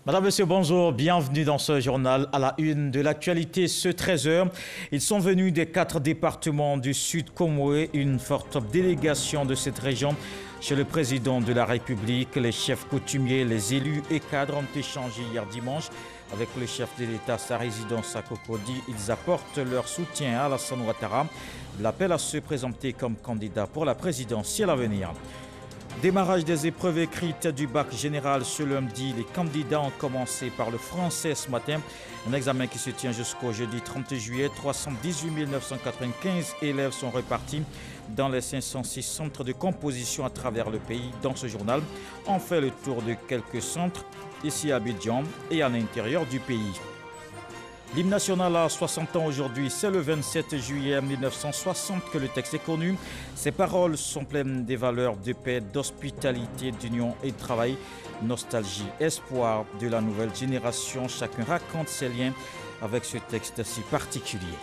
Madame, Monsieur, bonjour, bienvenue dans ce journal à la une de l'actualité ce 13h. Ils sont venus des 4 départements du Sud Comoé, une forte délégation de cette région chez le président de la République. Les chefs coutumiers, les élus et cadres ont échangé hier dimanche avec le chef de l'État à sa résidence à Cocody. Ils apportent leur soutien à Alassane Ouattara. L'appel à se présenter comme candidat pour la présidentielle à venir. Démarrage des épreuves écrites du bac général ce lundi. Les candidats ont commencé par le français ce matin. Un examen qui se tient jusqu'au jeudi 30 juillet. 318 995 élèves sont repartis dans les 506 centres de composition à travers le pays. Dans ce journal, on fait le tour de quelques centres ici à Abidjan et à l'intérieur du pays. L'hymne national a 60 ans aujourd'hui, c'est le 27 juillet 1960 que le texte est connu. Ses paroles sont pleines des valeurs de paix, d'hospitalité, d'union et de travail. Nostalgie, espoir de la nouvelle génération, chacun raconte ses liens avec ce texte si particulier.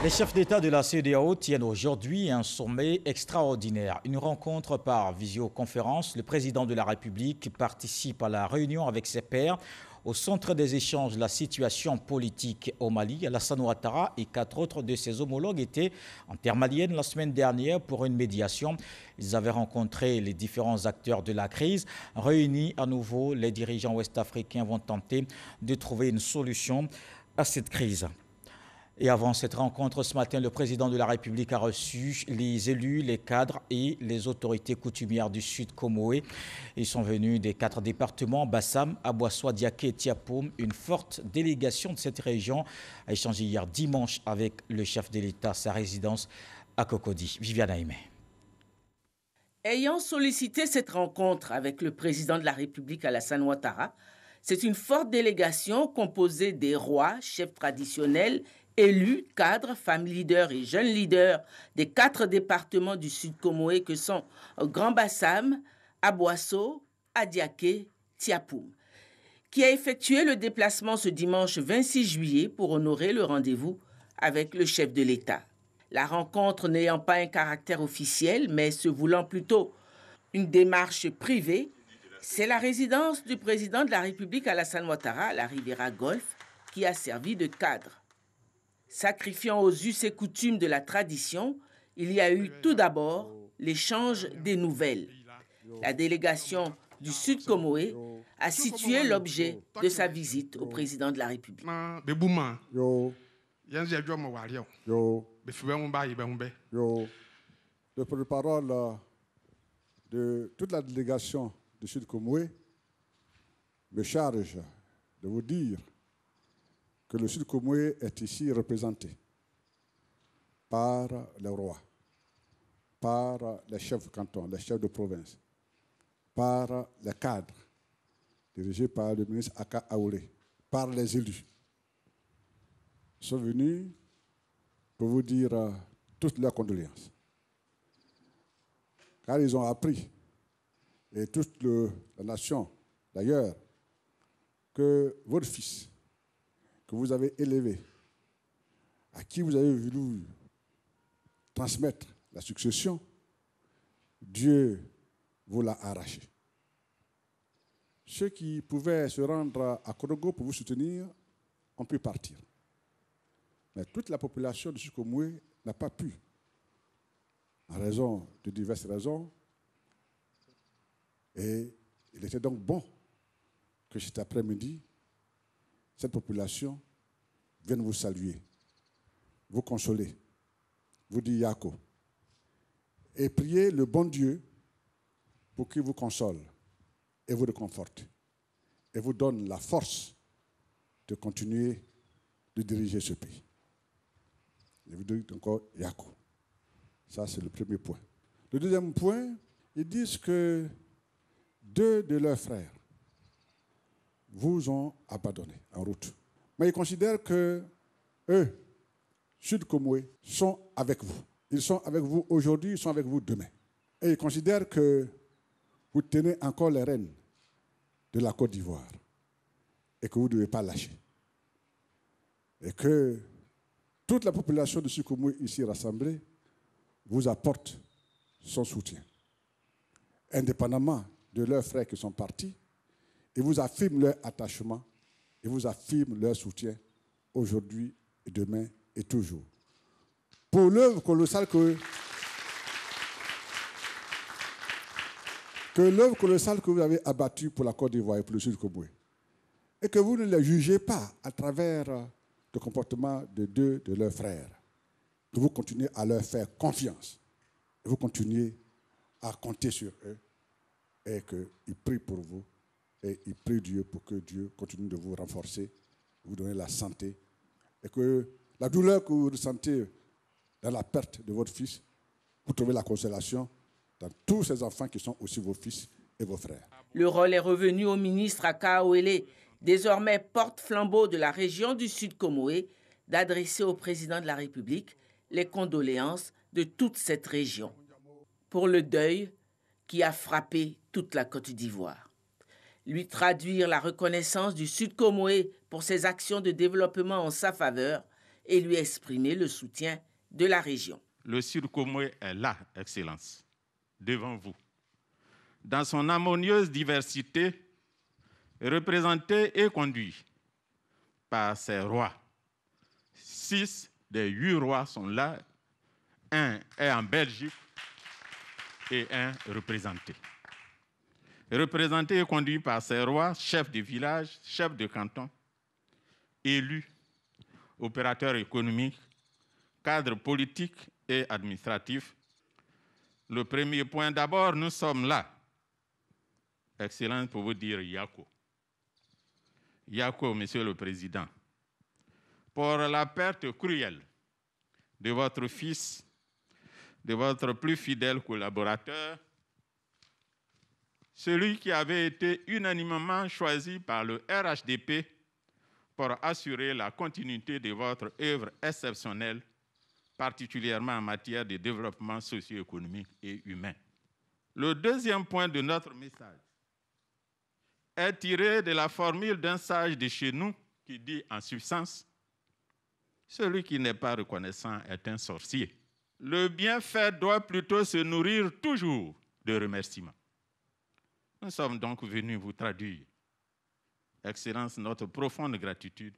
Les chefs d'État de la CEDEAO tiennent aujourd'hui un sommet extraordinaire. Une rencontre par visioconférence. Le président de la République participe à la réunion avec ses pairs. Au centre des échanges, la situation politique au Mali. Alassane Ouattara et 4 autres de ses homologues étaient en terre malienne la semaine dernière pour une médiation. Ils avaient rencontré les différents acteurs de la crise. Réunis à nouveau, les dirigeants ouest-africains vont tenter de trouver une solution à cette crise. Et avant cette rencontre, ce matin, le président de la République a reçu les élus, les cadres et les autorités coutumières du Sud Comoé. Ils sont venus des 4 départements, Bassam, Aboissois, Diaké et Tiapoum. Une forte délégation de cette région a échangé hier dimanche avec le chef de l'État à sa résidence à Cocody. Viviane Aimé. Ayant sollicité cette rencontre avec le président de la République, Alassane Ouattara, c'est une forte délégation composée des rois, chefs traditionnels, élus, cadres, femmes leaders et jeunes leaders des 4 départements du Sud Comoé que sont Grand Bassam, Aboasso, Adiaké, Tiapoum, qui a effectué le déplacement ce dimanche 26 juillet pour honorer le rendez-vous avec le chef de l'État. La rencontre n'ayant pas un caractère officiel, mais se voulant plutôt une démarche privée, c'est la résidence du président de la République Alassane Ouattara à la Riviera Golfe qui a servi de cadre. Sacrifiant aux us et coutumes de la tradition, il y a eu tout d'abord l'échange des nouvelles. La délégation du Sud Comoé a situé l'objet de sa visite au président de la République. Le porte-parole de toute la délégation du Sud Comoé me charge de vous dire que le Sud Comoé est ici représenté par les rois, par les chefs de canton, les chefs de province, par les cadres dirigés par le ministre Aka Aoulé, par les élus. Ils sont venus pour vous dire toutes leurs condoléances. Car ils ont appris, et toute la nation d'ailleurs, que votre fils, que vous avez élevé, à qui vous avez voulu transmettre la succession, Dieu vous l'a arraché. Ceux qui pouvaient se rendre à Korogo pour vous soutenir ont pu partir. Mais toute la population de Sukomoué n'a pas pu, en raison de diverses raisons. Et il était donc bon que cet après-midi, cette population vienne vous saluer, vous consoler, vous dire Yako, et prier le bon Dieu pour qu'il vous console et vous réconforte et vous donne la force de continuer de diriger ce pays. Je vous dis encore Yako. Ça, c'est le premier point. Le deuxième point, ils disent que 2 de leurs frères vous ont abandonné en route. Mais ils considèrent que eux, Sud Comoé, sont avec vous. Ils sont avec vous aujourd'hui, ils sont avec vous demain. Et ils considèrent que vous tenez encore les rênes de la Côte d'Ivoire et que vous ne devez pas lâcher. Et que toute la population de Sud Comoé ici rassemblée vous apporte son soutien, indépendamment de leurs frères qui sont partis, et vous affirment leur attachement, et vous affirment leur soutien aujourd'hui, et demain et toujours. Pour l'œuvre colossale que vous avez abattue pour la Côte d'Ivoire et pour le Sud-Comoé, et que vous ne les jugez pas à travers le comportement de deux de leurs frères, que vous continuez à leur faire confiance, et vous continuez à compter sur eux, et qu'ils prient pour vous, et ils prient Dieu pour que Dieu continue de vous renforcer, vous donner la santé, et que la douleur que vous ressentez dans la perte de votre fils, vous trouvez la consolation dans tous ces enfants qui sont aussi vos fils et vos frères. Le rôle est revenu au ministre Aka Owele, désormais porte-flambeau de la région du Sud-Comoé, d'adresser au président de la République les condoléances de toute cette région pour le deuil qui a frappé toute la Côte d'Ivoire. Lui traduire la reconnaissance du Sud-Comoé pour ses actions de développement en sa faveur et lui exprimer le soutien de la région. Le Sud-Comoé est là, Excellence, devant vous. Dans son harmonieuse diversité, représenté et conduit par ses rois. 6 des 8 rois sont là. Un est en Belgique et un représenté. Représenté et conduit par ses rois, chefs de village, chefs de canton, élus, opérateurs économiques, cadres politiques et administratifs. Le premier point, d'abord, nous sommes là, Excellence, pour vous dire Yako. Yako, Monsieur le Président, pour la perte cruelle de votre fils, de votre plus fidèle collaborateur, celui qui avait été unanimement choisi par le RHDP pour assurer la continuité de votre œuvre exceptionnelle, particulièrement en matière de développement socio-économique et humain. Le deuxième point de notre message est tiré de la formule d'un sage de chez nous qui dit en substance « Celui qui n'est pas reconnaissant est un sorcier ». Le bienfait doit plutôt se nourrir toujours de remerciements. Nous sommes donc venus vous traduire, Excellence, notre profonde gratitude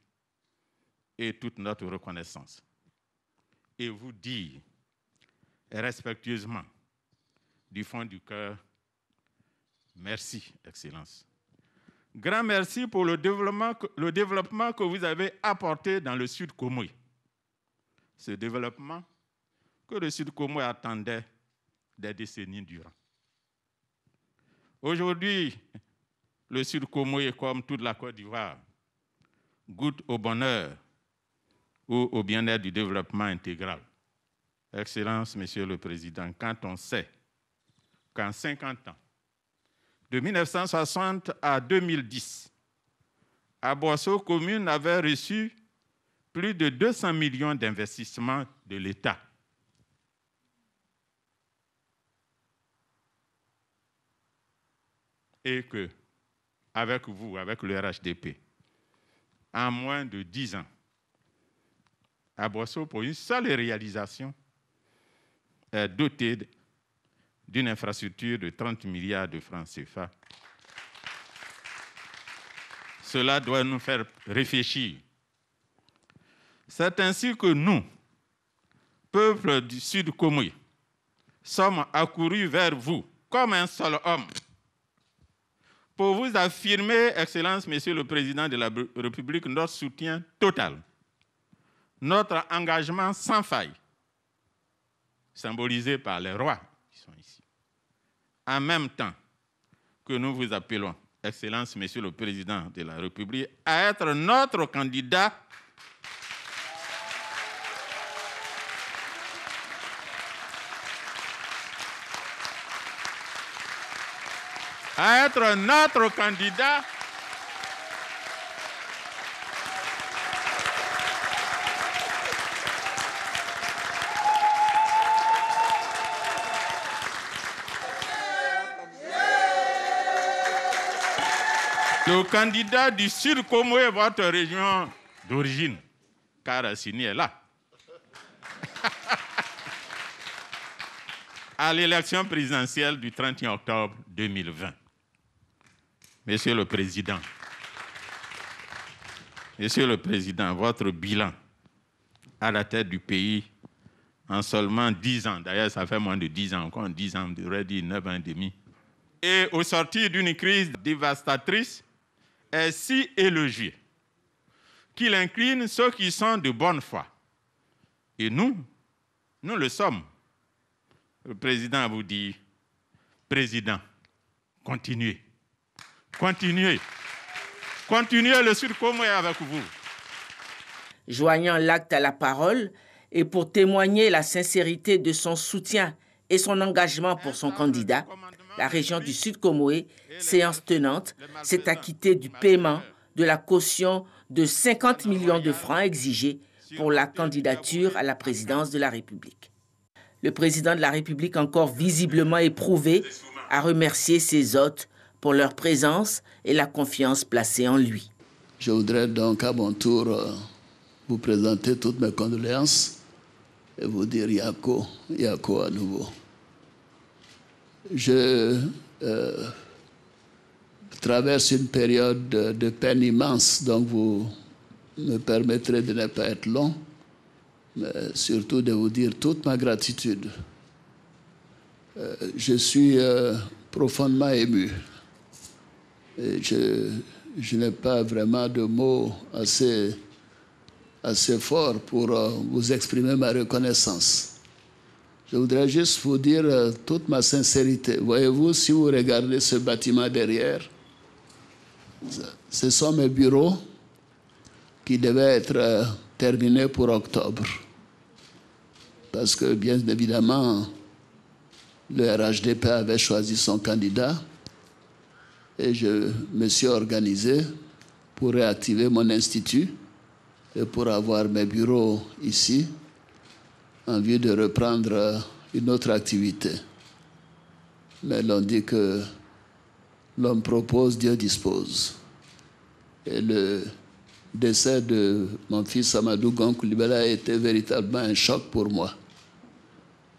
et toute notre reconnaissance. Et vous dire respectueusement, du fond du cœur, merci, Excellence. Grand merci pour le développement que vous avez apporté dans le Sud-Comoé. Ce développement que le Sud-Comoé attendait des décennies durant. Aujourd'hui, le Sud-Comoé, comme toute la Côte d'Ivoire, goûte au bonheur ou au bien-être du développement intégral. Excellence, Monsieur le Président, quand on sait qu'en 50 ans, de 1960 à 2010, Abosso Commune avait reçu plus de 200 millions d'investissements de l'État. Et que, avec vous, avec le RHDP, en moins de 10 ans, Abosso, pour une seule réalisation, est doté d'une infrastructure de 30 milliards de francs CFA. Cela doit nous faire réfléchir. C'est ainsi que nous, peuple du Sud-Comoé, sommes accourus vers vous comme un seul homme pour vous affirmer, Excellence, Monsieur le Président de la République, notre soutien total, notre engagement sans faille, symbolisé par les rois qui sont ici. En même temps que nous vous appelons, Excellence, Monsieur le Président de la République, à être notre candidat le candidat du Sud-Comoé, votre région d'origine, car Assini est là, à l'élection présidentielle du 31 octobre 2020. Monsieur le Président, votre bilan à la tête du pays en seulement 10 ans, d'ailleurs ça fait moins de 10 ans, encore 10 ans, on devrait dire 9 ans et demi, et au sortir d'une crise dévastatrice, est si élogieux qu'il incline ceux qui sont de bonne foi. Et nous le sommes. Le président vous dit, Président, continuez. Continuez le Sud Comoé avec vous. Joignant l'acte à la parole et pour témoigner la sincérité de son soutien et son engagement pour son candidat, la région du Sud Comoé, séance tenante, s'est acquittée du paiement de la caution de 50 millions de francs exigés pour la candidature à la présidence de la République. Le président de la République, encore visiblement éprouvé, a remercié ses hôtes pour leur présence et la confiance placée en lui. Je voudrais donc à mon tour vous présenter toutes mes condoléances et vous dire Yako à nouveau. Je traverse une période de peine immense, donc vous me permettrez de ne pas être long, mais surtout de vous dire toute ma gratitude. Je suis profondément ému. Et je n'ai pas vraiment de mots assez forts pour vous exprimer ma reconnaissance. Je voudrais juste vous dire toute ma sincérité. Voyez-vous, si vous regardez ce bâtiment derrière, ce sont mes bureaux qui devaient être terminés pour octobre. Parce que, bien évidemment, le RHDP avait choisi son candidat et je me suis organisé pour réactiver mon institut et pour avoir mes bureaux ici en vue de reprendre une autre activité. Mais l'on dit que l'homme propose, Dieu dispose. Et le décès de mon fils Amadou Gon Coulibaly a été véritablement un choc pour moi.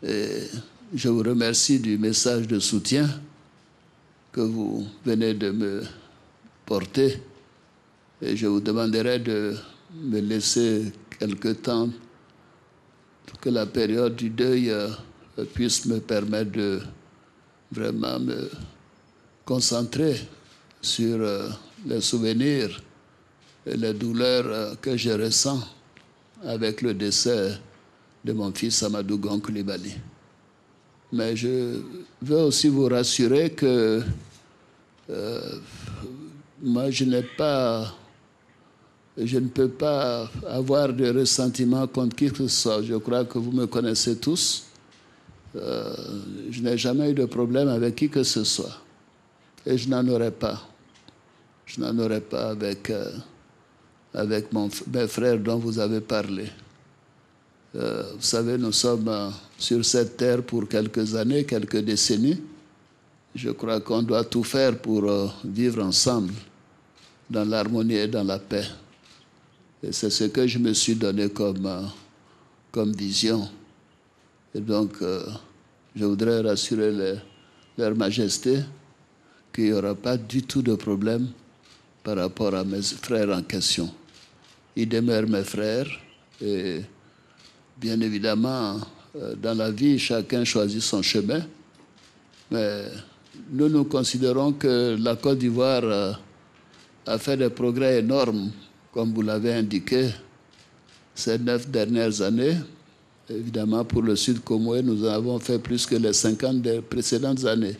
Et je vous remercie du message de soutien que vous venez de me porter. Et je vous demanderai de me laisser quelque temps pour que la période du deuil puisse me permettre de vraiment me concentrer sur les souvenirs et les douleurs que je ressens avec le décès de mon fils Amadou Gon Coulibaly. Mais je veux aussi vous rassurer que moi, je ne peux pas avoir de ressentiment contre qui que ce soit. Je crois que vous me connaissez tous. Je n'ai jamais eu de problème avec qui que ce soit. Et je n'en aurai pas. Je n'en aurai pas avec mes frères dont vous avez parlé. Vous savez, nous sommes sur cette terre pour quelques années, quelques décennies. Je crois qu'on doit tout faire pour vivre ensemble dans l'harmonie et dans la paix. Et c'est ce que je me suis donné comme vision. Et donc, je voudrais rassurer leur majesté qu'il n'y aura pas du tout de problème par rapport à mes frères en question. Ils demeurent mes frères et bien évidemment, dans la vie, chacun choisit son chemin. Mais nous considérons que la Côte d'Ivoire a fait des progrès énormes, comme vous l'avez indiqué, ces 9 dernières années. Évidemment, pour le Sud Comoé, nous avons fait plus que les 50 des précédentes années.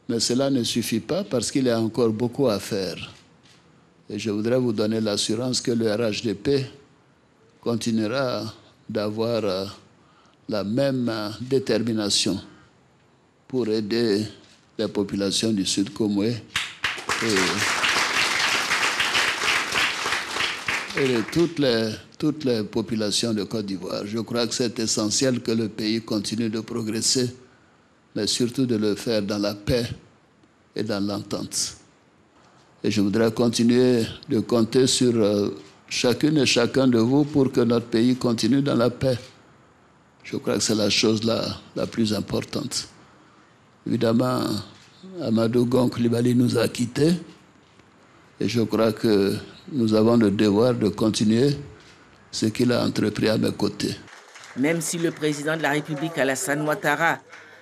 Mais cela ne suffit pas parce qu'il y a encore beaucoup à faire. Et je voudrais vous donner l'assurance que le RHDP continuera d'avoir la même détermination pour aider les populations du Sud Comoé et toutes les populations de Côte d'Ivoire. Je crois que c'est essentiel que le pays continue de progresser, mais surtout de le faire dans la paix et dans l'entente. Et je voudrais continuer de compter sur chacune et chacun de vous pour que notre pays continue dans la paix. Je crois que c'est la chose la plus importante. Évidemment, Amadou Gon Coulibaly nous a quittés. Et je crois que nous avons le devoir de continuer ce qu'il a entrepris à mes côtés. Même si le président de la République, Alassane Ouattara,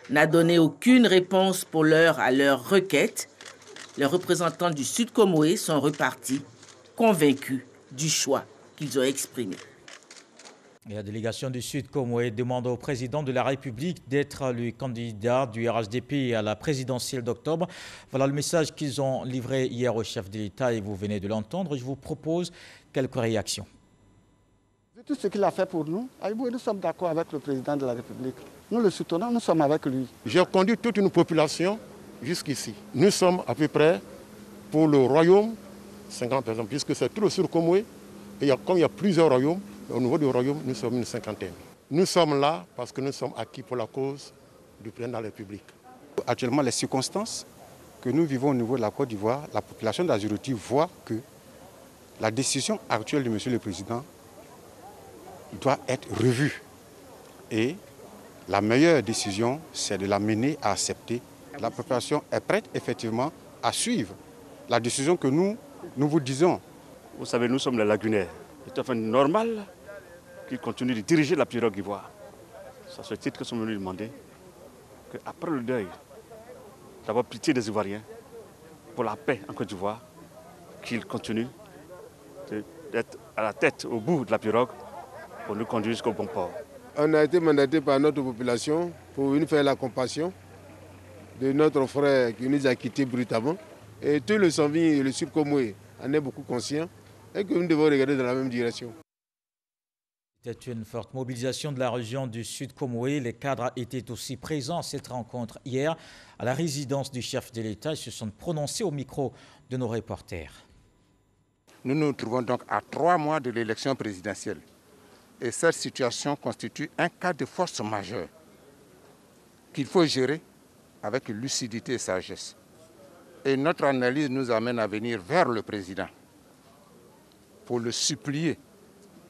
n'a donné aucune réponse pour l'heure à leur requête, les représentants du Sud Comoé sont repartis, convaincus du choix qu'ils ont exprimé. Et la délégation du Sud Comoé demande au président de la République d'être le candidat du RHDP à la présidentielle d'octobre. Voilà le message qu'ils ont livré hier au chef de l'État et vous venez de l'entendre. Je vous propose quelques réactions. Tout ce qu'il a fait pour nous, nous sommes d'accord avec le président de la République. Nous le soutenons, nous sommes avec lui. J'ai conduit toute une population jusqu'ici. Nous sommes à peu près, pour le royaume, 50 personnes, puisque c'est tout le Sud Comoé. Et comme il y a plusieurs royaumes, au niveau du royaume, nous sommes une cinquantaine. Nous sommes là parce que nous sommes acquis pour la cause du président de la République. Actuellement, les circonstances que nous vivons au niveau de la Côte d'Ivoire, la population d'Adjuroti voit que la décision actuelle de M. le Président doit être revue. Et la meilleure décision, c'est de l'amener à accepter. La population est prête, effectivement, à suivre la décision que nous vous disons. Vous savez, nous sommes les lagunaires. Il est tout à fait normal qu'il continue de diriger la pirogue d'Ivoire. C'est à ce titre que nous sommes venus demander qu'après le deuil, d'avoir pitié des Ivoiriens, pour la paix en Côte d'Ivoire, qu'il continue d'être à la tête, au bout de la pirogue, pour nous conduire jusqu'au bon port. On a été mandaté par notre population pour venir faire la compassion de notre frère qui nous a quittés brutalement. Et tout le Sanvi et le Sud Comoé en est beaucoup conscient et que nous devons regarder dans la même direction. C'était une forte mobilisation de la région du Sud Comoé. Les cadres étaient aussi présents à cette rencontre hier à la résidence du chef de l'État. Ils se sont prononcés au micro de nos reporters. Nous nous trouvons donc à 3 mois de l'élection présidentielle. Et cette situation constitue un cas de force majeure qu'il faut gérer avec lucidité et sagesse. Et notre analyse nous amène à venir vers le président pour le supplier,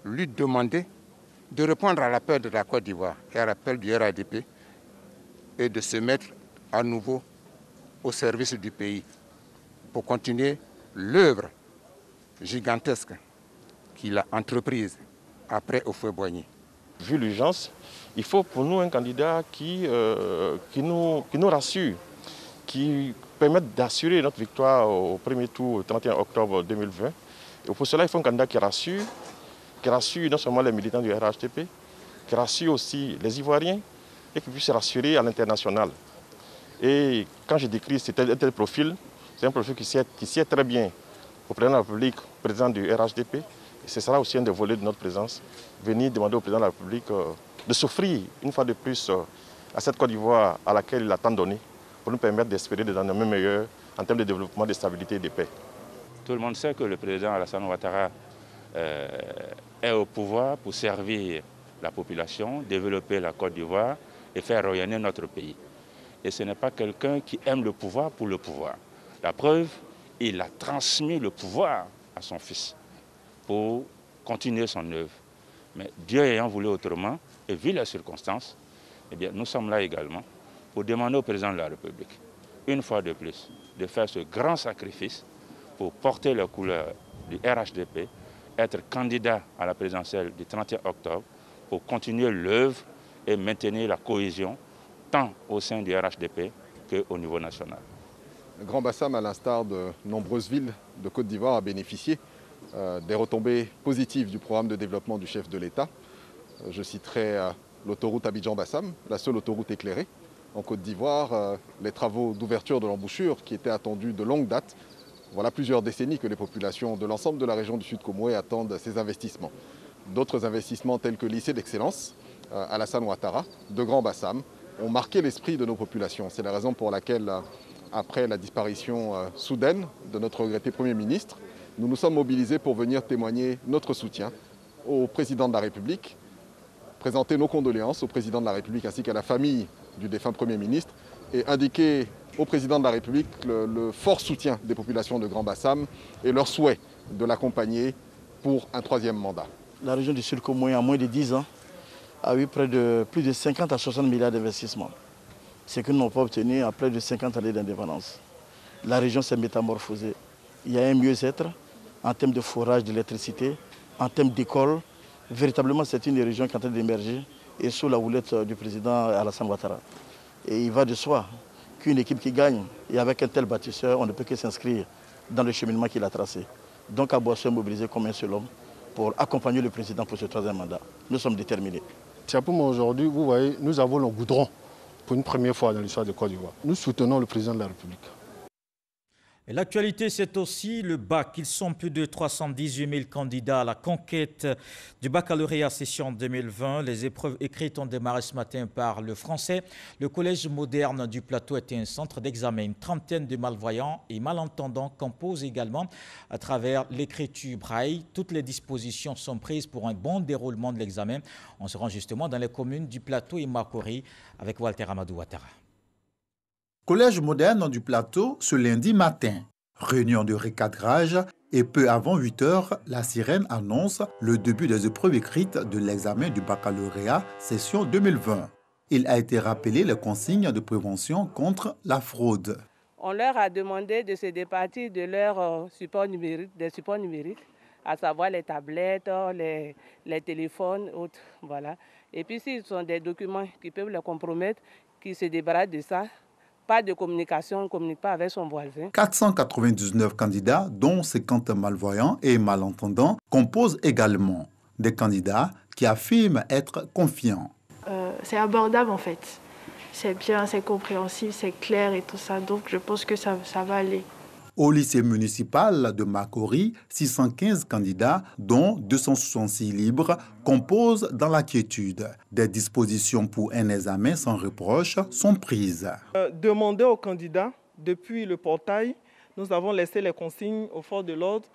lui demander de répondre à l'appel de la Côte d'Ivoire et à l'appel du RHDP et de se mettre à nouveau au service du pays pour continuer l'œuvre gigantesque qu'il a entreprise après Houphouët-Boigny. Vu l'urgence, il faut pour nous un candidat qui nous rassure, qui permette d'assurer notre victoire au premier tour, le 31 octobre 2020. Et pour cela, il faut un candidat qui rassure non seulement les militants du RHDP, qui rassure aussi les Ivoiriens et qui puisse rassurer à l'international. Et quand je décris un tel profil, c'est un profil qui sied très bien au président de la République, au président du RHDP. Et ce sera aussi un des volets de notre présence, venir demander au président de la République de s'offrir une fois de plus à cette Côte d'Ivoire à laquelle il a tant donné, pour nous permettre d'espérer des lendemains meilleurs en termes de développement, de stabilité et de paix. Tout le monde sait que le président Alassane Ouattara est au pouvoir pour servir la population, développer la Côte d'Ivoire et faire rayonner notre pays. Et ce n'est pas quelqu'un qui aime le pouvoir pour le pouvoir. La preuve, il a transmis le pouvoir à son fils pour continuer son œuvre. Mais Dieu ayant voulu autrement, et vu les circonstances, eh bien, nous sommes là également pour demander au président de la République, une fois de plus, de faire ce grand sacrifice pour porter les couleurs du RHDP, être candidat à la présidentielle du 31 octobre, pour continuer l'œuvre et maintenir la cohésion, tant au sein du RHDP qu'au niveau national. Le Grand Bassam, à l'instar de nombreuses villes de Côte d'Ivoire, a bénéficié des retombées positives du programme de développement du chef de l'État. Je citerai l'autoroute Abidjan-Bassam, la seule autoroute éclairée en Côte d'Ivoire, les travaux d'ouverture de l'embouchure qui étaient attendus de longue date. Voilà plusieurs décennies que les populations de l'ensemble de la région du Sud Comoé attendent ces investissements. D'autres investissements tels que le lycée d'excellence, Alassane Ouattara, de Grand Bassam, ont marqué l'esprit de nos populations. C'est la raison pour laquelle, après la disparition soudaine de notre regretté Premier ministre, nous nous sommes mobilisés pour venir témoigner notre soutien au président de la République, présenter nos condoléances au président de la République ainsi qu'à la famille du défunt Premier ministre et indiquer au président de la République le fort soutien des populations de Grand Bassam et leur souhait de l'accompagner pour un 3e mandat. La région du Sud Comoé, en moins de 10 ans, a eu plus de 50 à 60 milliards d'investissements. ce que nous n'avons pas obtenu après de 50 années d'indépendance. La région s'est métamorphosée. Il y a un mieux-être en termes de forage, d'électricité, en termes d'école. Véritablement, c'est une région qui est en train d'émerger et sous la houlette du président Alassane Ouattara. Et il va de soi qu'une équipe qui gagne, et avec un tel bâtisseur, on ne peut que s'inscrire dans le cheminement qu'il a tracé. Donc Abossey est mobilisé comme un seul homme pour accompagner le président pour ce troisième mandat. Nous sommes déterminés. Simplement aujourd'hui, vous voyez, nous avons le goudron pour une première fois dans l'histoire de Côte d'Ivoire. Nous soutenons le président de la République. L'actualité, c'est aussi le bac. Ils sont plus de 318 000 candidats à la conquête du baccalauréat session 2020. Les épreuves écrites ont démarré ce matin par le français. Le collège moderne du Plateau était un centre d'examen. Une trentaine de malvoyants et malentendants composent également à travers l'écriture braille. Toutes les dispositions sont prises pour un bon déroulement de l'examen. On se rend justement dans les communes du Plateau et Makori avec Walter Amadou Ouattara. Collège moderne du Plateau ce lundi matin. Réunion de recadrage et peu avant 8 heures, la sirène annonce le début des épreuves écrites de l'examen du baccalauréat session 2020. Il a été rappelé les consignes de prévention contre la fraude. On leur a demandé de se départir de leurs supports numériques, à savoir les tablettes, les téléphones, autres, voilà. Et puis s'ils sont des documents qui peuvent les compromettre, qu'ils se débarrassent de ça. Pas de communication, on ne communique pas avec son voisin. 499 candidats, dont 50 malvoyants et malentendants, composent également des candidats qui affirment être confiants. C'est abordable en fait. C'est bien, c'est compréhensible, c'est clair et tout ça. Donc je pense que ça va aller. Au lycée municipal de Makori, 615 candidats, dont 266 libres, composent dans la quiétude. Des dispositions pour un examen sans reproche sont prises. Demander aux candidats, depuis le portail, nous avons laissé les consignes aux forces de l'ordre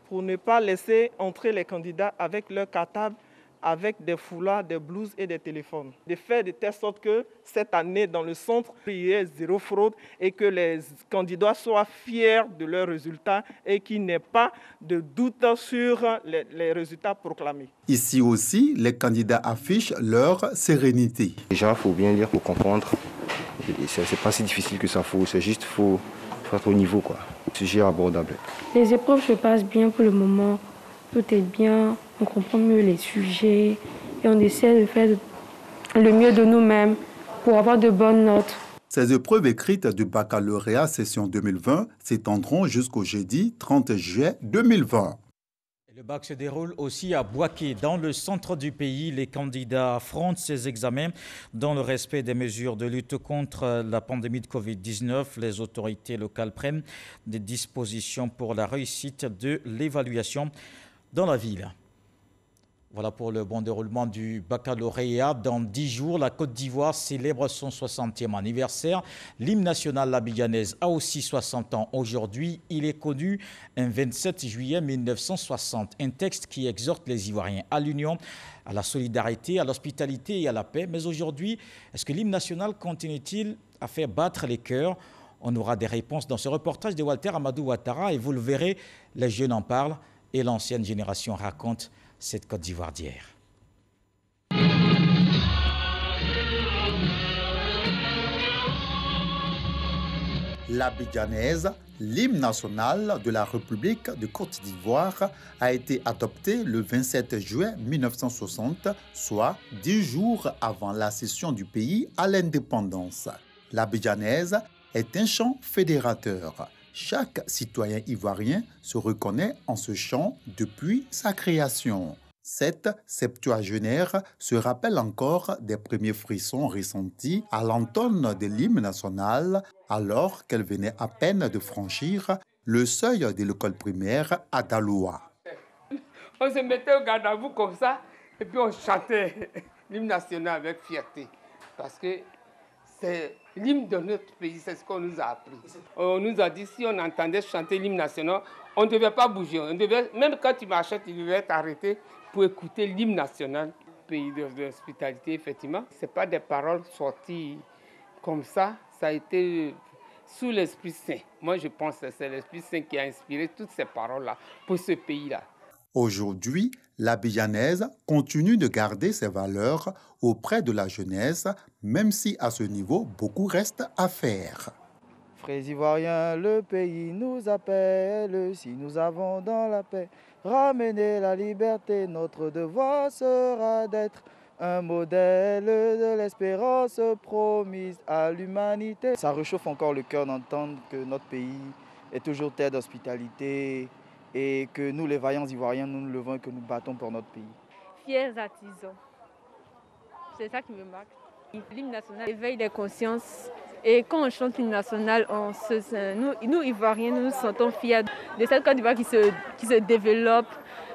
pour ne pas laisser entrer les candidats avec leur cartable, avec des foulards, des blouses et des téléphones. De faire de telle sorte que cette année, dans le centre, il y ait zéro fraude et que les candidats soient fiers de leurs résultats et qu'il n'y ait pas de doute sur les résultats proclamés. Ici aussi, les candidats affichent leur sérénité. Déjà, il faut bien lire pour comprendre. C'est pas si difficile que ça, c'est juste qu'il faut être au niveau, quoi. Sujet abordable. Les épreuves se passent bien pour le moment. Tout est bien, on comprend mieux les sujets et on essaie de faire le mieux de nous-mêmes pour avoir de bonnes notes. Ces épreuves écrites du baccalauréat session 2020 s'étendront jusqu'au jeudi 30 juillet 2020. Le bac se déroule aussi à Bouaké. Dans le centre du pays, les candidats affrontent ces examens dans le respect des mesures de lutte contre la pandémie de Covid-19. Les autorités locales prennent des dispositions pour la réussite de l'évaluation dans la ville. Voilà pour le bon déroulement du baccalauréat. Dans 10 jours, la Côte d'Ivoire célèbre son 60e anniversaire. L'hymne national abidjanaise a aussi 60 ans aujourd'hui. Il est connu un 27 juillet 1960. Un texte qui exhorte les Ivoiriens à l'union, à la solidarité, à l'hospitalité et à la paix. Mais aujourd'hui, est-ce que l'hymne national continue-t-il à faire battre les cœurs? On aura des réponses dans ce reportage de Walter Amadou Ouattara et vous le verrez, les jeunes en parlent et l'ancienne génération raconte cette Côte d'Ivoire d'hier. L'abidjanaise, l'hymne national de la République de Côte d'Ivoire, a été adopté le 27 juin 1960, soit 10 jours avant la cession du pays à l'indépendance. L'abidjanaise est un chant fédérateur. Chaque citoyen ivoirien se reconnaît en ce chant depuis sa création. Cette septuagénaire se rappelle encore des premiers frissons ressentis à l'entame de l'hymne national alors qu'elle venait à peine de franchir le seuil de l'école primaire à Daloa. On se mettait au garde à vous comme ça et puis on chantait l'hymne national avec fierté parce que c'est l'hymne de notre pays, c'est ce qu'on nous a appris. On nous a dit si on entendait chanter l'hymne national, on ne devait pas bouger. Même quand tu m'achètes, tu devais t'arrêter pour écouter l'hymne national. Pays d'hospitalité, effectivement. Ce n'est pas des paroles sorties comme ça. Ça a été sous l'Esprit Saint. Moi, je pense que c'est l'Esprit Saint qui a inspiré toutes ces paroles-là pour ce pays-là. Aujourd'hui, l'Abidjanaise continue de garder ses valeurs auprès de la jeunesse, même si à ce niveau, beaucoup reste à faire. Frères ivoiriens, le pays nous appelle, si nous avons dans la paix ramener la liberté, notre devoir sera d'être un modèle de l'espérance promise à l'humanité. Ça réchauffe encore le cœur d'entendre que notre pays est toujours terre d'hospitalité et que nous, les vaillants ivoiriens, nous nous levons et que nous battons pour notre pays. Fiers artisans, c'est ça qui me marque. L'hymne national éveille les consciences et quand on chante l'hymne national, nous Ivoiriens, nous nous sentons fiers de cette Côte d'Ivoire qui se développe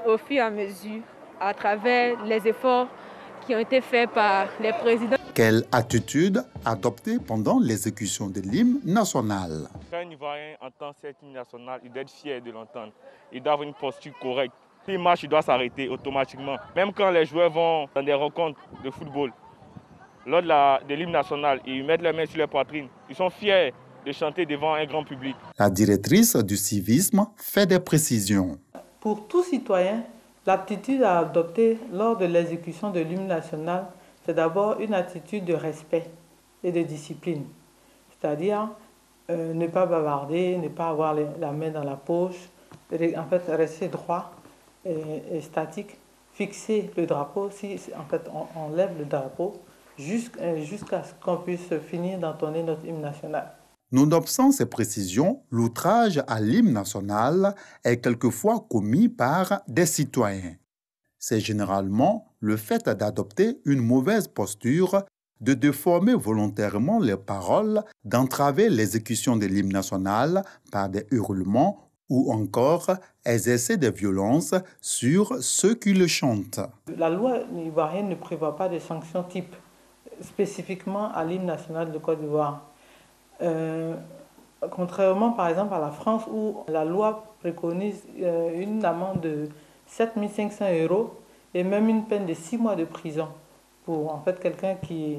au fur et à mesure à travers les efforts qui ont été faits par les présidents. Quelle attitude adopter pendant l'exécution de l'hymne national? Quand un Ivoirien entend cet hymne national, il doit être fier de l'entendre. Il doit avoir une posture correcte. S'il marche, il doit s'arrêter automatiquement. Même quand les joueurs vont dans des rencontres de football, lors de l'hymne national, ils mettent les mains sur leur poitrine. Ils sont fiers de chanter devant un grand public. La directrice du civisme fait des précisions. Pour tout citoyen, l'attitude à adopter lors de l'exécution de l'hymne national, c'est d'abord une attitude de respect et de discipline. C'est-à-dire ne pas bavarder, ne pas avoir la main dans la poche, en fait rester droit et statique, fixer le drapeau, si en fait on lève le drapeau, jusqu'à ce qu'on puisse finir d'entonner notre hymne national. Nonobstant ces précisions, l'outrage à l'hymne national est quelquefois commis par des citoyens. C'est généralement le fait d'adopter une mauvaise posture, de déformer volontairement les paroles, d'entraver l'exécution de l'hymne national par des hurlements ou encore exercer des violences sur ceux qui le chantent. La loi ivoirienne ne prévoit pas de sanctions type spécifiquement à l'hymne national de Côte d'Ivoire. Contrairement par exemple à la France où la loi préconise une amende de 7 500 € et même une peine de 6 mois de prison pour en fait quelqu'un qui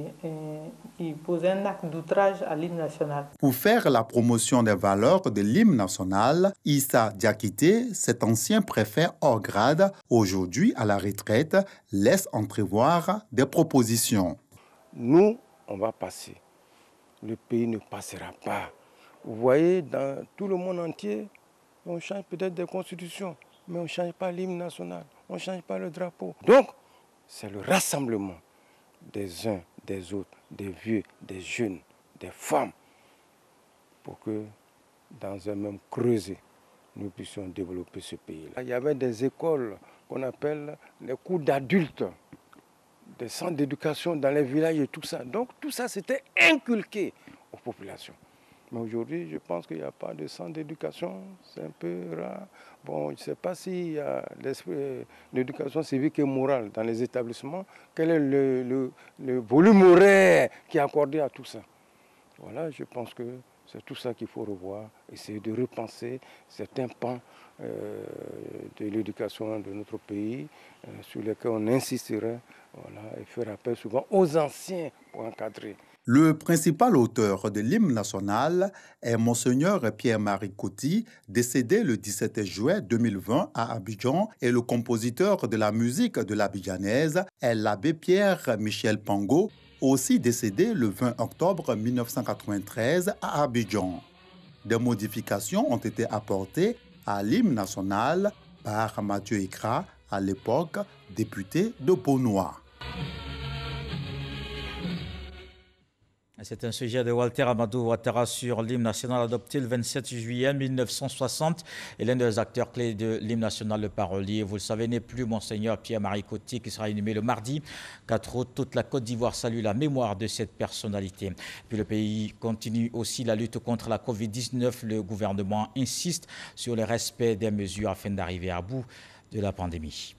posait un acte d'outrage à l'hymne national. Pour faire la promotion des valeurs de l'hymne national, Issa Diakité, cet ancien préfet hors grade, aujourd'hui à la retraite, laisse entrevoir des propositions. Nous, on va passer. Le pays ne passera pas. Vous voyez, dans tout le monde entier, on change peut-être des constitutions, mais on ne change pas l'hymne national, on ne change pas le drapeau. Donc, c'est le rassemblement des uns, des autres, des vieux, des jeunes, des femmes, pour que dans un même creuset, nous puissions développer ce pays-là. Il y avait des écoles qu'on appelle les cours d'adultes, des centres d'éducation dans les villages et tout ça. Donc tout ça, c'était inculqué aux populations. Mais aujourd'hui, je pense qu'il n'y a pas de centre d'éducation, c'est un peu rare. Bon, je ne sais pas s'il y a l'éducation civique et morale dans les établissements. Quel est le volume horaire qui est accordé à tout ça? Voilà, je pense que c'est tout ça qu'il faut revoir, essayer de repenser certains pans de l'éducation de notre pays sur lesquels on insisterait, voilà, et faire appel souvent aux anciens pour encadrer. Le principal auteur de l'hymne national est Monseigneur Pierre-Marie Coty, décédé le 17 juin 2020 à Abidjan, et le compositeur de la musique de l'Abidjanaise est l'abbé Pierre-Michel Pango, aussi décédé le 20 octobre 1993 à Abidjan. Des modifications ont été apportées à l'hymne national par Mathieu Ikra, à l'époque député de Beaunois. C'est un sujet de Walter Amadou Ouattara sur l'hymne national adopté le 27 juillet 1960. Et l'un des acteurs clés de l'hymne national, le parolier, vous le savez, n'est plus Monseigneur Pierre-Marie Coty, qui sera inhumé le mardi 4 août. Toute la Côte d'Ivoire salue la mémoire de cette personnalité. Puis le pays continue aussi la lutte contre la Covid-19. Le gouvernement insiste sur le respect des mesures afin d'arriver à bout de la pandémie.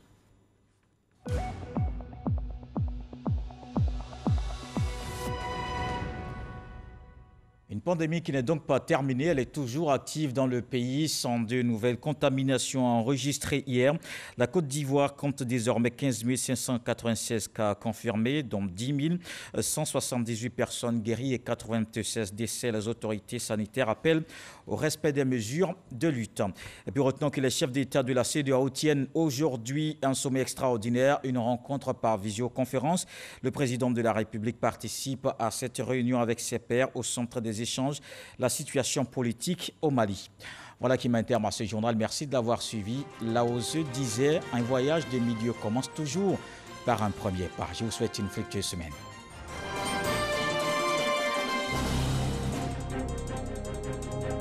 Une pandémie qui n'est donc pas terminée, elle est toujours active dans le pays. 102 nouvelles contaminations enregistrées hier. La Côte d'Ivoire compte désormais 15 596 cas confirmés, dont 10 178 personnes guéries et 96 décès. Les autorités sanitaires appellent au respect des mesures de lutte. Et puis retenons que les chefs d'État de la CEDEAO tiennent aujourd'hui un sommet extraordinaire, une rencontre par visioconférence. Le président de la République participe à cette réunion avec ses pairs au centre des échanges, la situation politique au Mali. Voilà qui met un terme à ce journal. Merci de l'avoir suivi. Laose disait, un voyage des milieux commence toujours par un premier pas. Je vous souhaite une fructueuse semaine.